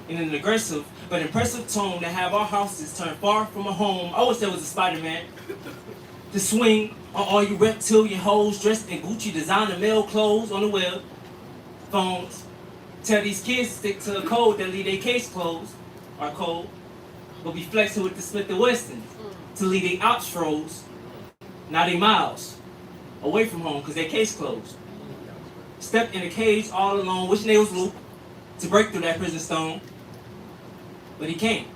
In an aggressive but impressive tone to have our houses turned far from a home. I wish there was a Spider-Man. To swing on all you reptilian hoes dressed in Gucci designer male clothes on the web. Phones. Tell these kids to stick to a code that leave their case closed. Our code. But be flexing with the Smith & Wessons. To leave their ops froze. Now they miles away from home because their case closed. Stepped in a cage all alone, wishing they was Luke to break through that prison stone. But he can't.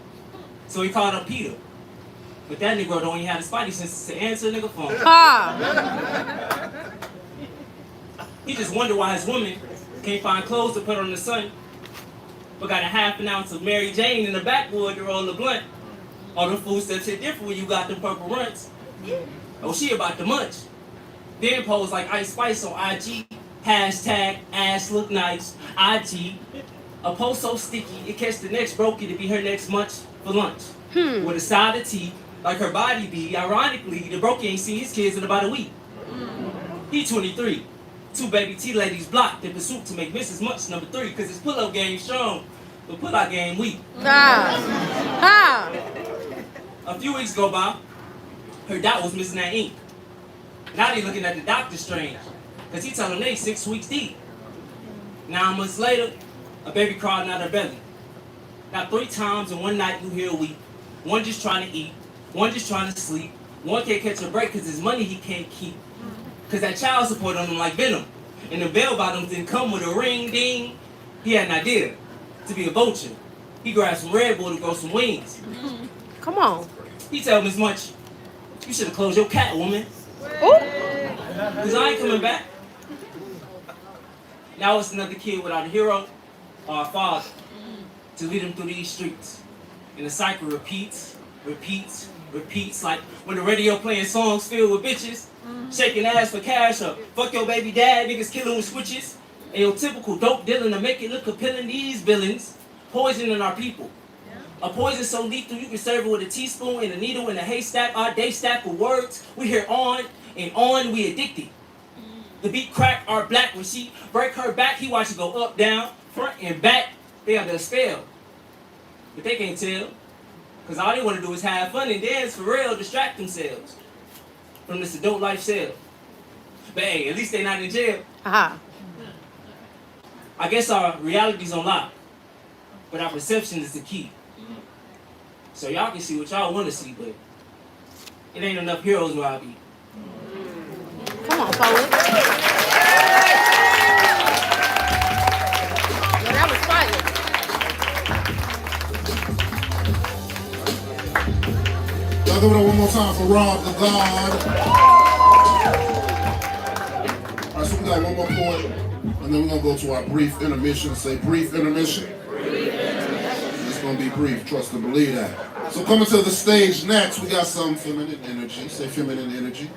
So he called up Peter. But that Negro don't even have the spidey senses to answer a nigga phone. He just wondered why his woman can't find clothes to put on the sun. but got a half an ounce of Mary Jane in the backwood to roll a blunt. All the food steps hit different when you got them purple runts. Oh, she about to munch. Then pose like Ice Spice on IG. Hashtag ass look nice. IG. A post so sticky, it catch the next brokey to be her next munch for lunch. With a side of tea, like her body be. Ironically, the brokey ain't seen his kids in about a week. He 23. 2 baby tea ladies blocked in pursuit to make Mrs. Munch number 3, cause his pull-up game strong, but pull-out game weak. A few weeks go by, her dot was missing that ink. Now they looking at the doctor strange, cause he telling they 6 weeks deep. 9 months later, a baby crawling out her belly. Now 3 times in one night you hear a week. One just trying to eat, one just trying to sleep. One can't catch a break cause his money he can't keep. Cause that child support on him like venom. And the bell bottoms didn't come with a ring ding. He had an idea to be a vulture. He grabbed some Red Bull to grow some wings. Come on. He tell Miss Munch, you should have closed your cat, woman. Cause I ain't coming back. Now it's another kid without a hero or a father to lead him through these streets. And the cycle repeats, repeats, repeats. Like when the radio playing songs filled with bitches, shaking ass for cash or fuck your baby dad, niggas killing with switches. And your typical dope dealing to make it look appealing, these villains poisoning our people. A poison so lethal you can serve it with a teaspoon and a needle and a haystack. Our day stack with words. We hear on and on, we addicted. The beat crack our black when she break her back. He watch it go up, down, front and back. They under a spell. But they can't tell. Cause all they want to do is have fun and dance for real, distract themselves from this adult life cell. But hey, at least they not in jail. I guess our reality's on lock, but our perception is the key. So y'all can see what y'all want to see, but it ain't enough heroes where I be. Come on, poet. Yo, that was fire. Y'all give it up one more time for Rob the God. All right, so we got one more poet, and then we're gonna go to our brief intermission. Say brief intermission. It's gonna be brief, trust and believe that. So coming to the stage next, we got some feminine energy. Say feminine energy.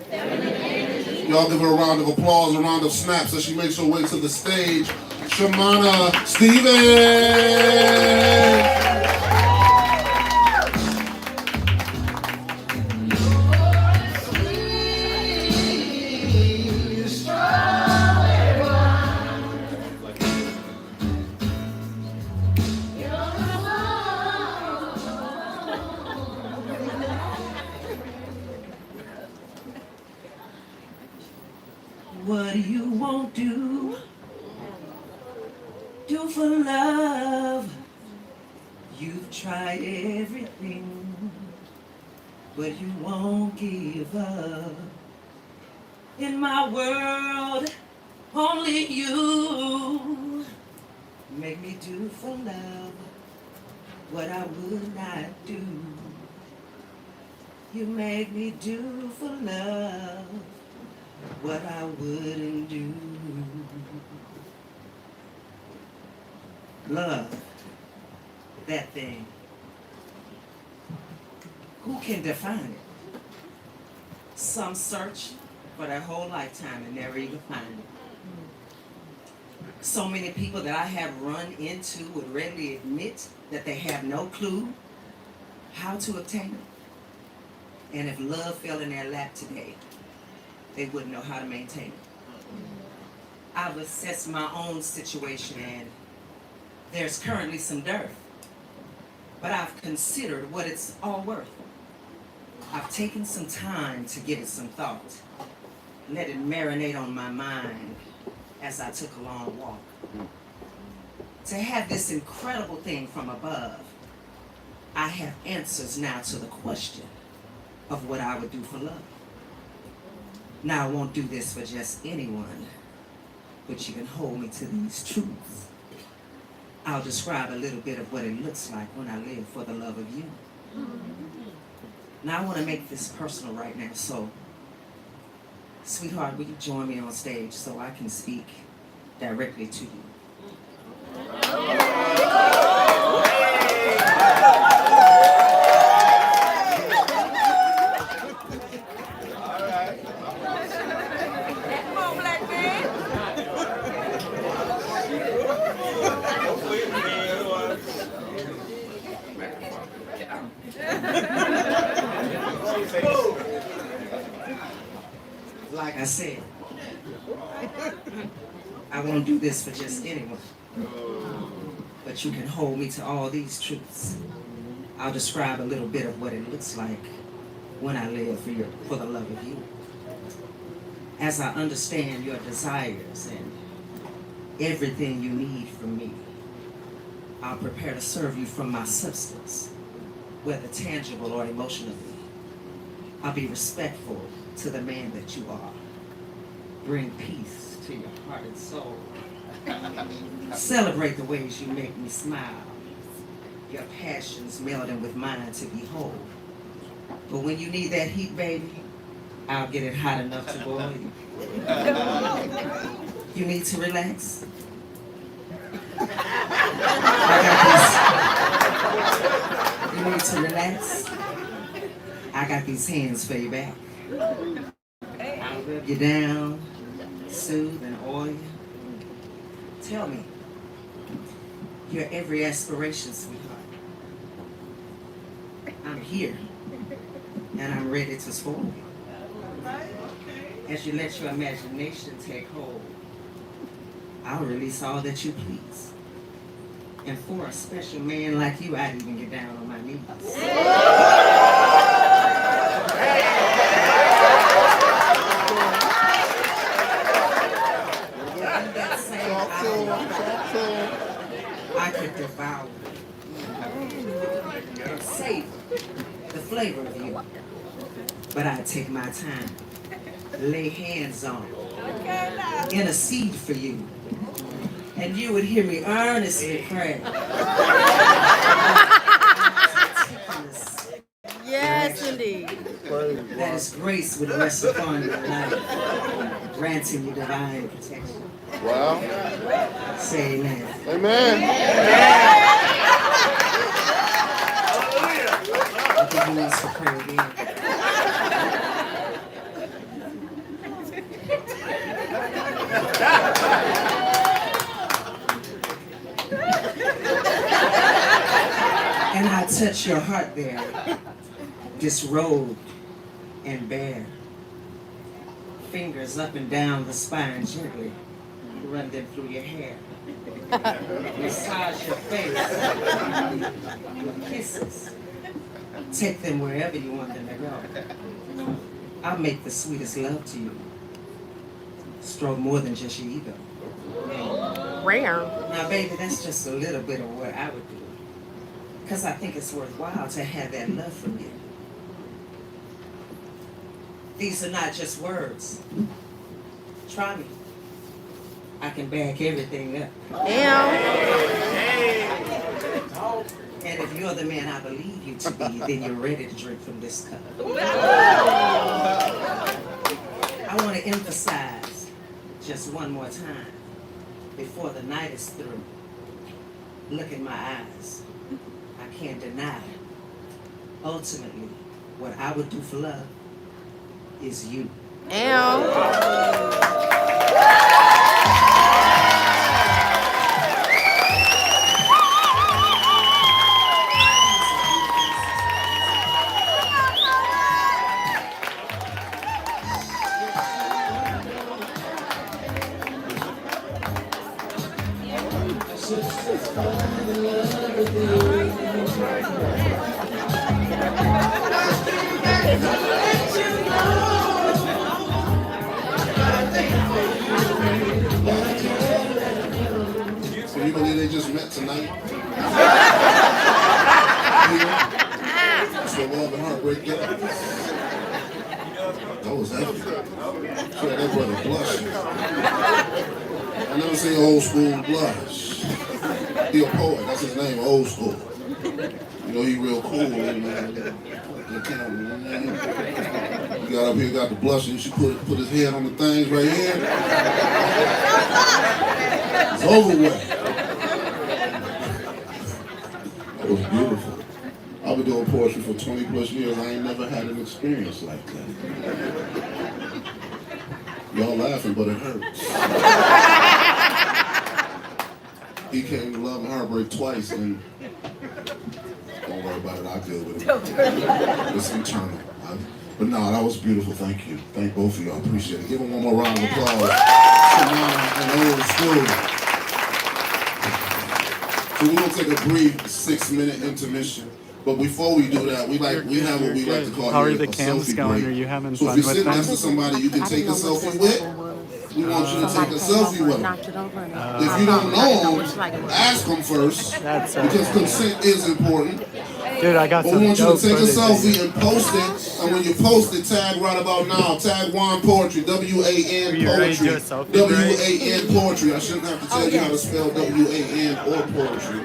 Y'all give her a round of applause, a round of snaps as she makes her way to the stage. Shamana Stevens. What you won't do for love. You've tried everything, but you won't give up. In my world, only you make me do for love what I would not do. You make me do for love what I wouldn't do. Love, that thing. Who can define it? Some search for their whole lifetime and never even find it. So many people that I have run into would readily admit that they have no clue how to obtain it. And if love fell in their lap today, they wouldn't know how to maintain it. I've assessed my own situation and there's currently some dearth, but I've considered what it's all worth. I've taken some time to give it some thought, let it marinate on my mind as I took a long walk. To have this incredible thing from above, I have answers now to the question of what I would do for love. Now I won't do this for just anyone, but you can hold me to these truths. I'll describe a little bit of what it looks like when I live for the love of you. Now I want to make this personal right now, so sweetheart, will you join me on stage so I can speak directly to you? like I said, I won't do this for just anyone. But you can hold me to all these truths. I'll describe a little bit of what it looks like when I live for the love of you. As I understand your desires and everything you need from me, I'll prepare to serve you from my substance, whether tangible or emotionally. I'll be respectful to the man that you are. Bring peace to your heart and soul. Celebrate the ways you make me smile. Your passions melding with mine to behold. But when you need that heat, baby, I'll get it hot enough to boil you. You need to relax? You need to relax? I got these hands for your back. I'll rub you down, soothe and oil you. Tell me, your every aspiration, sweetheart. I'm here, and I'm ready to spoil you. As you let your imagination take hold, I'll release all that you please. And for a special man like you, I'd even get down on my knees. In that same hour, I could devour and savor the flavor of you. But I'd take my time, lay hands on, intercede for you, and you would hear me earnestly pray. Yes, indeed. That His grace would rest upon your life, granting you divine protection. Wow. Say amen. Amen. I think He wants to pray again. And I touch your heart there, disrobed and bare. Fingers up and down the spine gently, run them through your hair. Massage your face, your kisses. Take them wherever you want them to go. I'll make the sweetest love to you. Stroke more than just your ego. Rare. Now, baby, that's just a little bit of what I would do. Because I think it's worthwhile to have that love from you. These are not just words. Try me. I can back everything up. Damn. And if you're the man I believe you to be, then you're ready to drink from this cup. I want to emphasize just one more time before the night is through. Look in my eyes. I can't deny. Ultimately, what I would do for love is you. Damn. So you believe they just met tonight? That's what love and heartbreak get. That was heavy. Sure, that brother blushing. I never seen old school blush. He a poet. That's his name, old school. You know, he real cool. He got up here, got the blush, and she put his head on the things right here. It's over with. That was beautiful. I've been doing poetry for 20 plus years. I ain't never had an experience like that. Y'all laughing, but it hurts. He came to Love and Heartbreak twice, and don't worry about it, I'll deal with it. It's internal. But no, that was beautiful. Thank you. Thank both of y'all. Appreciate it. Give them one more round of applause. And old school. So we're gonna take a brief 6-minute intermission. But before we do that, we have what we like to call How are here the a cams selfie going? break. Are you having So if fun you're with sitting them? next to somebody you can take a selfie with, we want you to take a selfie with them. If you don't know them, ask them first, That's because consent is important. Dude, I got But some we want you to dope take a footage of selfie you. and post it. And when you post it, tag right about now. Tag wanpoetry, W-A-N Are you ready to do a poetry, selfie break? W-A-N poetry. I shouldn't have to tell you how to spell W-A-N or poetry.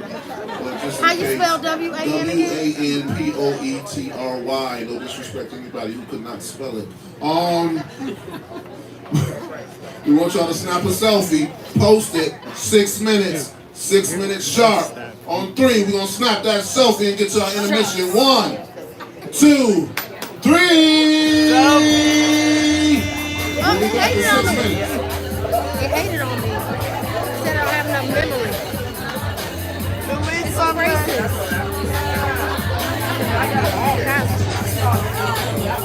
But just in How you case, spell W-A-N again? W-A-N-P-O-E-T-R-Y. No disrespect to anybody who could not spell it. We want y'all to snap a selfie, post it, 6 minutes, 6 minutes sharp. On 3, we're gonna snap that selfie and get to our intermission. 1, 2, 3. Oh, We'll be he back in hated on 6 me. minutes. He hated on me. He said I don't have enough memory. Delete some